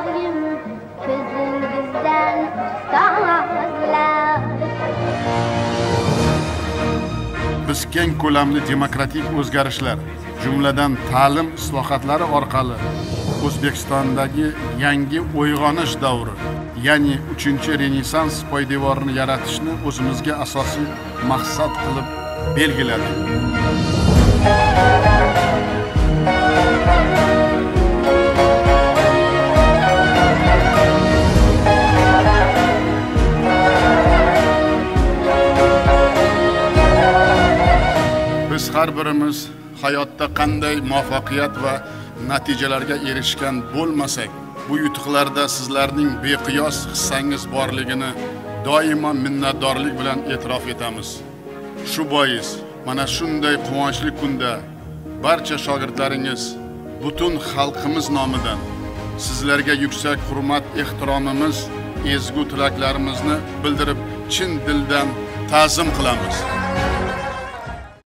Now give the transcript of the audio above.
doim ko'zingizdan ustozlar. Biz keng ko'lamli demokratik o'zgarishlar, jumladan ta'lim islohotlari orqali O'zbekistondagi yangi uyg'onish davri, ya'ni 3-renessans poydevorini yaratishni o'zimizga asosiy maqsad qilib belgiladik. Biz har birimiz hayotda qanday muvaffaqiyat va natijalarga erishgan bo'lmasak, bu yutuqlarda sizlarning beqiyos hissangiz borligini doimo minnatdorlik bilan e'tirof etamiz. Shu bois mana shunday quvonchli kunda barcha shogirdlaringiz, butun xalqimiz nomidan sizlarga yuksak hurmat, ehtiromimiz, ezgu tilaklarimizni bildirib, chin dildan ta'zim qilamiz.